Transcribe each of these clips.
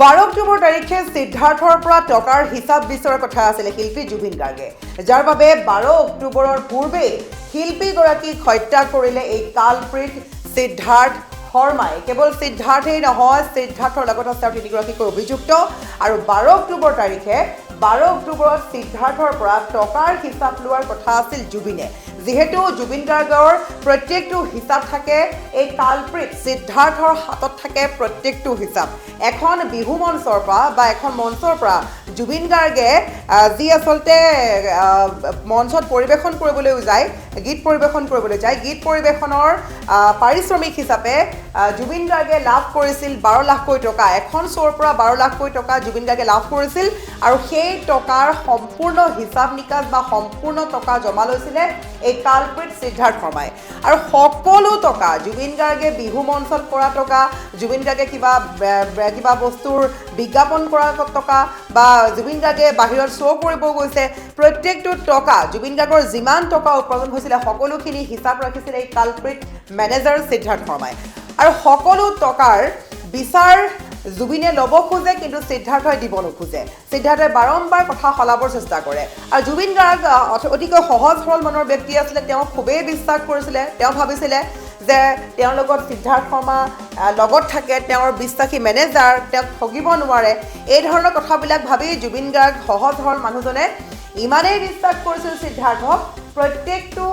12 অক্টোবৰ তাৰিখে সিদ্ধাৰ্থৰ পৰা টকাৰ হিচাপ বিচৰাৰ কথা আছিল শিল্পী জুবিন গাৰ্গে যাৰ বাবে 12 অক্টোবৰৰ পূৰ্বে শিল্পীগৰাকীক হত্যা কৰিলে এই কালপ্ৰিট সিদ্ধাৰ্থ শৰ্মাই কেৱল সিদ্ধাৰ্থই নহয় সিদ্ধাৰ্থৰ লগত আছে তিনিগৰাকীকৈ অভিযুক্ত আৰু 12 অক্টোবৰ তাৰিখে 12 অক্টোবৰত সিদ্ধাৰ্থৰ পৰা টকাৰ হিচাপ লোৱাৰ কথা আছিল জুবিনে যেহেতু জুবিন গাৰ্গৰ প্ৰত্যেকটো হিচাপ থাকে এই কালপ্ৰিট সিদ্ধাৰ্থৰ হাতত থাকে প্ৰত্যেকটো হিচাপ এখন বিহু মঞ্চৰ পৰা বা এখন মঞ্চৰ পৰা জুবিন গাৰ্গে যি আসলতে মঞ্চত পৰিবেশন কৰিবলৈ যায় গীত পৰিবেশন কৰিবলৈ যায় গীত পৰিবেশনৰ পাৰিশ্ৰমিক হিচাপে জুবিন গাৰ্গে লাভ কৰিছিল 12 লাখ টকা এখন শ্বৰ পৰা 12 লাখ টকা জুবিন গাৰ্গে লাভ কৰিছিল আৰু সেই টকাৰ সম্পূৰ্ণ হিচাপ নিকাজ বা সম্পূৰ্ণ টকা জমা লৈছিলে এই কালপ্ৰিট সিদ্ধাৰ্থ শৰ্মাই আৰু সকলো টকা জুবিন গাৰ্গে বিহু মঞ্চত কৰা টকা জুবিন গাৰ্গে কিবা বস্তুৰ বিজ্ঞাপন কৰা টকা বা জুবিন গাৰ্গে বাহিৰত শ্ব' কৰিব গৈছে প্ৰত্যেকটো টকা জুবিন গাৰ্গৰ যিমান টকা উপাৰ্জন হৈছিলে সকলোখিনি হিচাপ ৰাখিছিলে এই কালপ্ৰিট মেনেজাৰ সিদ্ধাৰ্থ শৰ্মাই আৰু সকলো টকাৰ বিচাৰ জুবিনে ল'ব খোজে কিন্তু সিদ্ধাৰ্থই দিব নোখোজে সিদ্ধাৰ্থই বাৰম্বাৰ কথা সলাবৰ চেষ্টা কৰে আৰু জুবিন গাৰ্গ অতিকৈ সহজ সৰল মনৰ ব্যক্তি আছিলে তেওঁ খুবেই বিশ্বাস কৰিছিলে তেওঁ ভাবিছিলে যে তেওঁৰ লগত সিদ্ধাৰ্থ শৰ্মা লগত থাকে তেওঁৰ বিশ্বাসী মেনেজাৰ তেওঁক ঠগিব নোৱাৰে এই ধৰণৰ কথাবিলাক ভাবি জুবিন গাৰ্গ সহজ সৰল মানুহজনে ইমানেই বিশ্বাস কৰিছিল সিদ্ধাৰ্থক প্ৰত্যেকটো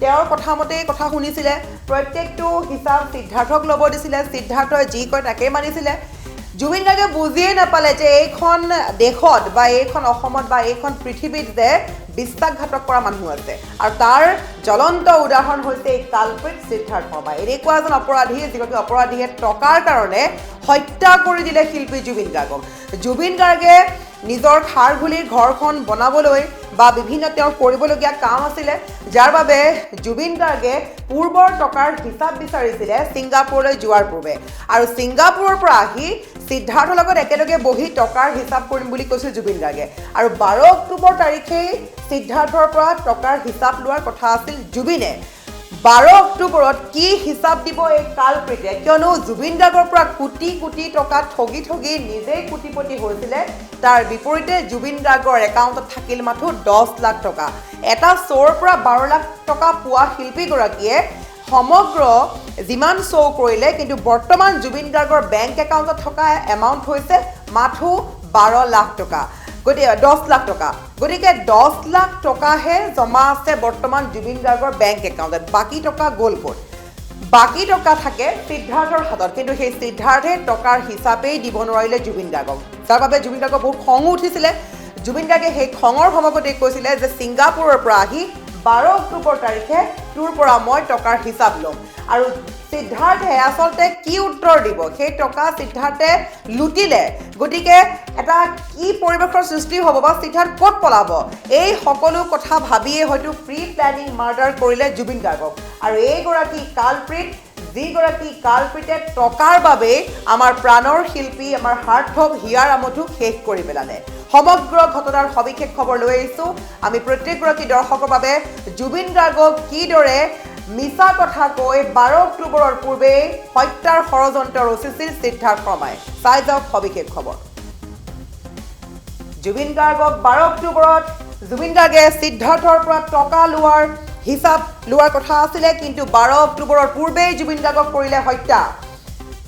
তেওঁৰ কথা মতেই কথা শুনিছিলে প্ৰত্যেকটো হিচাপ সিদ্ধাৰ্থক ল'ব দিছিলে সিদ্ধাৰ্থই যি কয় তাকেই মানিছিলে জুবিন গাৰ্গে বুজিয়ে নাপালে যে এইখন দেশত বা এইখন অসমত বা এইখন পৃথিৱীত যে বিশ্বাসঘাতক কৰা মানুহ আছে আৰু তাৰ জ্বলন্ত উদাহৰণ হৈছে এই কালপ্ৰিট সিদ্ধাৰ্থ শৰ্মা এনেকুৱা এজন অপৰাধী যিগৰাকী অপৰাধীয়ে টকাৰ কাৰণে হত্যা কৰি দিলে শিল্পী জুবিন গাৰ্গক জুবিন গাৰ্গে নিজৰ খাৰঘুলিৰ ঘৰখন বনাবলৈ বা বিভিন্ন তেওঁৰ কৰিবলগীয়া কাম আছিলে যাৰ বাবে জুবিন গাৰ্গে পূৰ্বৰ টকাৰ হিচাপ বিচাৰিছিলে ছিংগাপুৰলৈ যোৱাৰ পূৰ্বে আৰু ছিংগাপুৰৰ পৰা আহি সিদ্ধাৰ্থৰ লগত একেলগে বহি টকাৰ হিচাপ কৰিম বুলি কৈছিল জুবিন গাৰ্গে আৰু 12 অক্টোবৰ তাৰিখেই সিদ্ধাৰ্থৰ পৰা টকাৰ হিচাপ লোৱাৰ কথা আছিল জুবিনে 12 অক্টোবৰত কি হিচাপ দিব এই কালপ্ৰিটে কিয়নো জুবিন গাৰ্গৰ পৰা কোটি কোটি টকা ঠগি নিজেই কোটিপতি হৈছিলে তাৰ বিপৰীতে জুবিন গাৰ্গৰ একাউণ্টত থাকিল মাথো 10 লাখ টকা এটা শ্ব'ৰ পৰা 12 লাখ টকা পোৱা শিল্পীগৰাকীয়ে সমগ্ৰ যিমান শ্ব' কৰিলে কিন্তু বৰ্তমান জুবিন গাৰ্গৰ বেংক একাউণ্টত থকা এমাউণ্ট হৈছে মাথো 12 লাখ টকা গতিকে 10 লাখ টকা গতিকে 10 লাখ টকাহে জমা আছে বৰ্তমান জুবিন গাৰ্গৰ বেংক একাউণ্টত বাকী টকা গ'ল ক'ত বাকী টকা থাকে সিদ্ধাৰ্থৰ হাতত কিন্তু সেই সিদ্ধাৰ্থে টকাৰ হিচাপেই দিব নোৱাৰিলে জুবিন গাৰ্গক যাৰ বাবে জুবিন গাৰ্গৰ বহুত খং উঠিছিলে জুবিন গাৰ্গে সেই খঙৰ ভমকতে কৈছিলে যে ছিংগাপুৰৰ পৰা আহি 12 অক্টোবৰ তাৰিখে তোৰ পৰা মই টকাৰ হিচাপ ল'ম আৰু সিদ্ধাৰ্থে আচলতে কি উত্তৰ দিব সেই টকা সিদ্ধাৰ্থে লুটিলে গতিকে এটা কি পৰিৱেশৰ সৃষ্টি হ'ব বা সিদ্ধাৰ্থ ক'ত পলাব এই সকলো কথা ভাবিয়ে হয়তো প্ৰি প্লেনিং মাৰ্ডাৰ কৰিলে জুবিন গাৰ্গক আৰু এইগৰাকী কালপ্ৰিট যিগৰাকী কালপ্ৰিটে টকাৰ বাবে আমাৰ প্ৰাণৰ শিল্পী আমাৰ হাৰ্থক হিয়াৰ আমঠুক শেষ কৰি পেলালে সমগ্ৰ ঘটনাৰ সবিশেষ খবৰ লৈ আহিছোঁ আমি প্ৰত্যেকগৰাকী দৰ্শকৰ বাবে জুবিন গাৰ্গক কিদৰে মিছা কথা কৈ 12 অক্টোবৰৰ পূৰ্বে হত্যাৰ ষড়যন্ত্ৰ ৰচিছিল সিদ্ধাৰ্থ শৰ্মাই চাই যাওক সবিশেষ খবৰ জুবিন গাৰ্গক 12 অক্টোবৰত জুবিন গাৰ্গে সিদ্ধাৰ্থৰ পৰা টকা লোৱাৰ হিচাপ লোৱাৰ কথা আছিলে কিন্তু 12 অক্টোবৰৰ পূৰ্বেই জুবিন গাৰ্গক কৰিলে হত্যা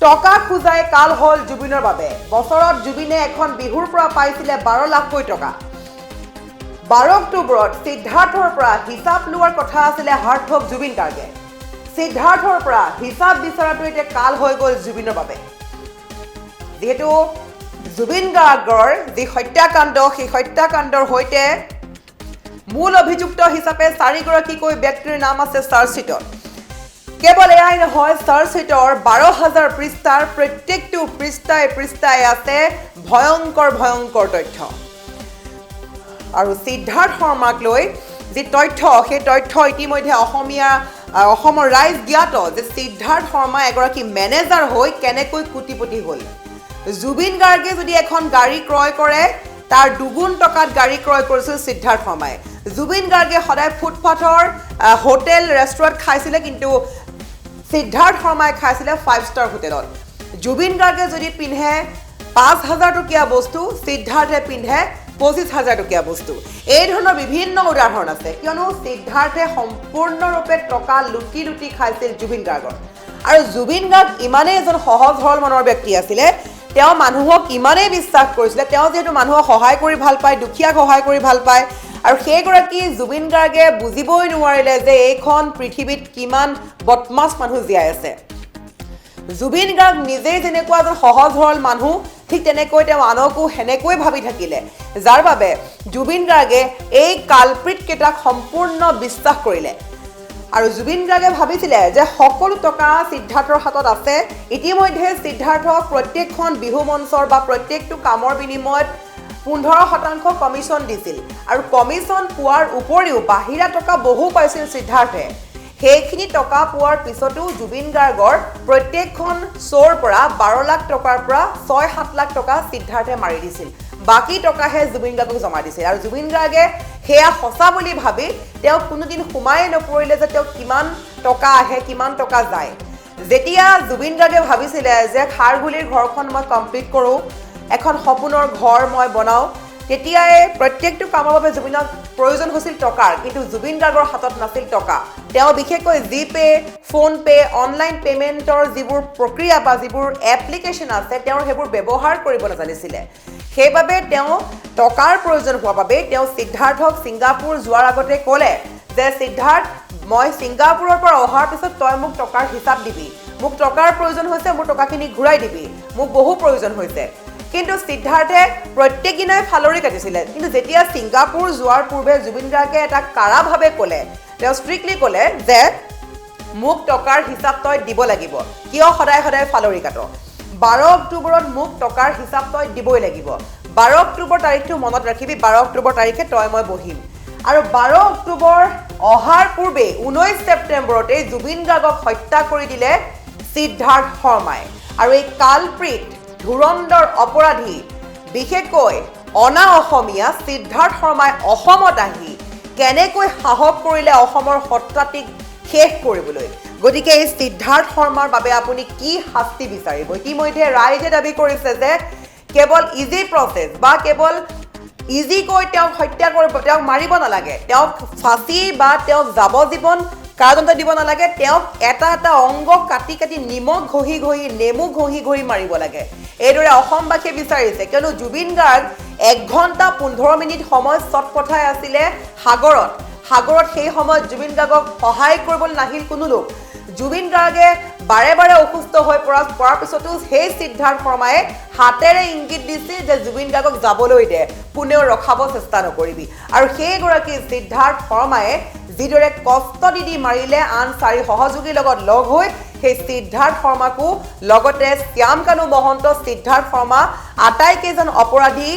টকা খুজাই কাল হ'ল জুবিনৰ বাবে বছৰত জুবিনে এখন বিহুৰ পৰা পাইছিলে 12 লাখ টকা 12 অক্টোবৰত সিদ্ধাৰ্থৰ পৰা হিচাপ লোৱাৰ কথা আছিলে হাৰ্থক জুবিন গাৰ্গে সিদ্ধাৰ্থৰ পৰা হিচাপ বিচৰাটো এতিয়া কাল হৈ গ'ল জুবিনৰ বাবে যিহেতু জুবিন গাৰ্গৰ যি হত্যাকাণ্ড সেই হত্যাকাণ্ডৰ সৈতে মূল অভিযুক্ত হিচাপে 4গৰাকীকৈ ব্যক্তিৰ নাম আছে চাৰ্জশ্বিটত কেৱল এয়াই নহয় চাৰ্জশ্বিটৰ 12,000 পৃষ্ঠাৰ প্ৰত্যেকটো পৃষ্ঠাই আছে ভয়ংকৰ তথ্য আৰু সিদ্ধাৰ্থ শৰ্মাক লৈ যি তথ্য সেই তথ্য ইতিমধ্যে অসমৰ ৰাইজ জ্ঞাত যে সিদ্ধাৰ্থ শৰ্মা এগৰাকী মেনেজাৰ হৈ কেনেকৈ কোটিপতি হ'ল জুবিন গাৰ্গে যদি এখন গাড়ী ক্ৰয় কৰে তাৰ দুগুণ টকাত গাড়ী ক্ৰয় কৰিছিল সিদ্ধাৰ্থ শৰ্মাই জুবিন গাৰ্গে সদায় ফুটপাথৰ হোটেল ৰেষ্টুৰেণ্ট খাইছিলে কিন্তু সিদ্ধাৰ্থ শৰ্মাই খাইছিলে 5 ষ্টাৰ হোটেলত জুবিন গাৰ্গে যদি পিন্ধে 5,000 টকীয়া বস্তু, সিদ্ধাৰ্থে পিন্ধে 25,000 টকীয়া বস্তু। এই ধৰণৰ বিভিন্ন উদাহৰণ আছে, কিয়নো সিদ্ধাৰ্থে সম্পূৰ্ণৰূপে টকা লুটি লুটি খাইছিল জুবিন গাৰ্গৰ। আৰু জুবিন গাৰ্গ ইমানেই এজন সহজ সৰল মনৰ ব্যক্তি আছিলে, তেওঁ মানুহক ইমানেই বিশ্বাস কৰিছিলে, তেওঁ যিহেতু মানুহক সহায় কৰি ভাল পায়, দুখীয়াক সহায় কৰি ভাল পায়, আৰু সেইগৰাকী জুবিন গাৰ্গে বুজিবই নোৱাৰিলে যে এইখন পৃথিৱীত কিমান বদমাছ মানুহ জীয়াই আছে। জুবিন গাৰ্গ নিজেই যেনেকুৱা এজন সহজ সৰল মানুহ, ঠিক তেনেকৈ তেওঁ আনকো সেনেকৈ ভাবি থাকিলে, যাৰ বাবে জুবিন গাৰ্গে এই কালপ্ৰিটকেইটাক সম্পূৰ্ণ বিশ্বাস কৰিলে। আৰু জুবিন গাৰ্গে ভাবিছিলে যে সকলো টকা সিদ্ধাৰ্থৰ হাতত আছে। ইতিমধ্যে সিদ্ধাৰ্থক প্ৰত্যেকখন বিহু মঞ্চৰ বা প্ৰত্যেকটো কামৰ বিনিময়ত 15% কমিশ্যন দিছিল, আৰু কমিশ্যন পোৱাৰ উপৰিও বাহিৰা টকা বহু পাইছিল সিদ্ধাৰ্থে। সেইখিনি টকা পোৱাৰ পিছতো জুবিন গাৰ্গৰ প্ৰত্যেকখন শ্ব'ৰ পৰা 12 লাখ টকাৰ পৰা 6-7 লাখ টকা সিদ্ধাৰ্থে মাৰি দিছিল। বাকী টকাহে জুবিন গাৰ্গক জমা দিছিল। আৰু জুবিন গাৰ্গে সেয়া সঁচা বুলি ভাবি তেওঁ কোনোদিন সোমাই নপৰিলে যে তেওঁ কিমান টকা আহে, কিমান টকা যায়। যেতিয়া জুবিন গাৰ্গে ভাবিছিলে যে খাৰঘুলিৰ ঘৰখন মই কমপ্লিট কৰোঁ, এখন সপোনৰ ঘৰ মই বনাওঁ, তেতিয়াই প্ৰত্যেকটো কামৰ বাবে জুবিনক প্ৰয়োজন হৈছিল টকাৰ, কিন্তু জুবিন গাৰ্গৰ হাতত নাছিল টকা। তেওঁ বিশেষকৈ জিপে', ফোনপে', অনলাইন পে'মেণ্টৰ যিবোৰ প্ৰক্ৰিয়া বা যিবোৰ এপ্লিকেশ্যন আছে, তেওঁৰ সেইবোৰ ব্যৱহাৰ কৰিব নাজানিছিলে। সেইবাবে তেওঁ টকাৰ প্ৰয়োজন হোৱাৰ বাবে তেওঁ সিদ্ধাৰ্থক ছিংগাপুৰ যোৱাৰ আগতে ক'লে যে সিদ্ধাৰ্থ, মই ছিংগাপুৰৰ পৰা অহাৰ পিছত তই মোক টকাৰ হিচাপ দিবি, মোক টকাৰ প্ৰয়োজন হৈছে, মোৰ টকাখিনি ঘূৰাই দিবি, মোক বহু প্ৰয়োজন হৈছে। কিন্তু সিদ্ধাৰ্থে প্ৰত্যেক দিনাই ফালৰি কাটিছিলে। কিন্তু যেতিয়া ছিংগাপুৰ যোৱাৰ পূৰ্বে জুবিন গাৰ্গে এটা কাৰাভাৱে ক'লে, তেওঁ ষ্ট্ৰিক্টলি ক'লে যে মোক টকাৰ হিচাপ তই দিব লাগিব, কিয় সদায় সদায় ফালৰি কাট। 12 অক্টোবৰত মোক টকাৰ হিচাপ তই দিবই লাগিব। 12 অক্টোবৰ তাৰিখটো মনত ৰাখিবি, 12 অক্টোবৰ তাৰিখে তই মই বহিম। আৰু 12 অক্টোবৰ অহাৰ পূৰ্বে 19 ছেপ্টেম্বৰতে জুবিন গাৰ্গক হত্যা কৰি দিলে সিদ্ধাৰ্থ শৰ্মাই। আৰু এই কালপ্ৰিট ধুৰন্ধৰ অপৰাধী, বিশেষকৈ অনা অসমীয়া সিদ্ধাৰ্থ শৰ্মাই অসমত আহি কেনেকৈ সাহস কৰিলে অসমৰ সত্ৰাধিক শেষ কৰিবলৈ। গতিকে এই সিদ্ধাৰ্থ শৰ্মাৰ বাবে আপুনি কি শাস্তি বিচাৰিব? ইতিমধ্যে ৰাইজে দাবী কৰিছে যে কেৱল ইজি প্ৰচেছ বা কেৱল ইজিকৈ তেওঁক হত্যা কৰিব, তেওঁক মাৰিব নালাগে, তেওঁক ফাঁচি বা তেওঁক যাৱজ্জীৱন কাৰাদণ্ড দিব নালাগে, তেওঁক এটা এটা অংগ কাটি কাটি নিমখ ঘঁহি ঘঁহি, নেমু ঘঁহি ঘঁহি মাৰিব লাগে। এইদৰে অসমবাসীয়ে বিচাৰিছে, কিয়নো জুবিন গাৰ্গ 1 ঘণ্টা 15 মিনিট সময় চটপঠাই আছিলে সাগৰত। সেই সময়ত জুবিন গাৰ্গক সহায় কৰিবলৈ নাহিল কোনো লোক। জুবিন গাৰ্গে বাৰে বাৰে অসুস্থ হৈ পৰাৰ পিছতো সেই সিদ্ধাৰ্থ শৰ্মাই হাতেৰে ইংগিত দিছিল যে জুবিন গাৰ্গক যাবলৈ দে, কোনেও ৰখাব চেষ্টা নকৰিবি। আৰু সেইগৰাকী সিদ্ধাৰ্থ শৰ্মাই যিদৰে কষ্ট দি মাৰিলে আন 4 সহযোগীৰ লগত লগ হৈ, সেই সিদ্ধাৰ্থ শৰ্মাকো লগতে শ্যামকানু মহন্ত, সিদ্ধাৰ্থ শৰ্মা আটাইকেইজন অপৰাধী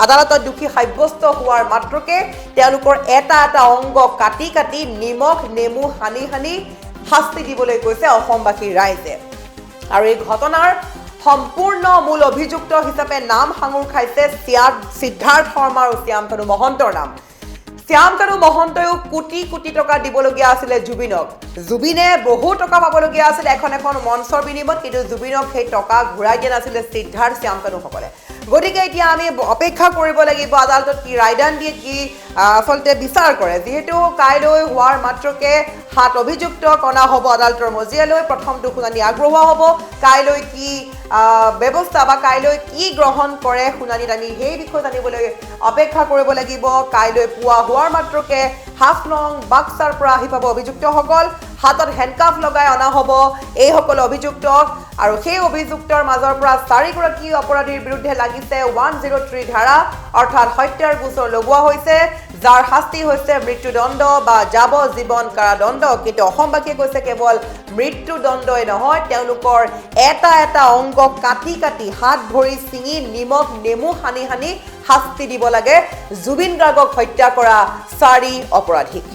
আদালতত দোষী সাব্যস্ত হোৱাৰ মাত্ৰকে তেওঁলোকৰ এটা এটা অংগ কাটি কাটি নিমখ নেমু সানি সানি শাস্তি দিবলৈ কৈছে অসমবাসীৰ ৰাইজে। আৰু এই ঘটনাৰ সম্পূৰ্ণ মূল অভিযুক্ত হিচাপে নাম সাঙুৰ খাইছে সিদ্ধাৰ্থ শৰ্মা আৰু শ্যামকানু মহন্তৰ নাম। শ্যামকানু মহন্তয়ো কোটি কোটি টকা দিবলগীয়া আছিলে জুবিনক। জুবিনে বহু টকা পাবলগীয়া আছিলে এখন এখন মঞ্চৰ বিনিময়ত, কিন্তু জুবিনক সেই টকা ঘূৰাই দিয়া নাছিলে সিদ্ধাৰ্থ শ্যামকানুসকলে। গতিকে এতিয়া আমি অপেক্ষা কৰিব লাগিব আদালতত কি ৰায়দান দিয়ে, কি আচলতে বিচাৰ কৰে। যিহেতু কাইলৈ হোৱাৰ মাত্ৰকে 7 অভিযুক্তক অনা হ'ব আদালতৰ মজিয়ালৈ, প্ৰথমটো শুনানি আগবঢ়োৱা হ'ব। কাইলৈ কি ব্যৱস্থা বা কাইলৈ কি গ্ৰহণ কৰে শুনানিত, আমি সেই বিষয়ে জানিবলৈ অপেক্ষা কৰিব লাগিব। কাইলৈ পুৱা হোৱাৰ মাত্ৰকে হাফলং বাক্সাৰ পৰা আহি পাব অভিযুক্তসকল। হাতত হেণ্ডকাফ লগাই অনা হ'ব এইসকল অভিযুক্তক। আৰু সেই অভিযুক্তৰ মাজৰ পৰা 4গৰাকী অপৰাধীৰ বিৰুদ্ধে লাগিছে 103 ধাৰা, অৰ্থাৎ হত্যাৰ গোচৰ লগোৱা হৈছে, যাৰ শাস্তি হৈছে মৃত্যুদণ্ড বা যাৱজ্জীৱন কাৰাদণ্ড। কিন্তু অসমবাসীয়ে কৈছে কেৱল মৃত্যুদণ্ডই নহয়, তেওঁলোকৰ এটা এটা অংগ কাটি কাটি, হাত ভৰি ছিঙি, নিমখ নেমু সানি সানি শাস্তি দিব লাগে জুবিন গাৰ্গক হত্যা কৰা 4 অপৰাধীক।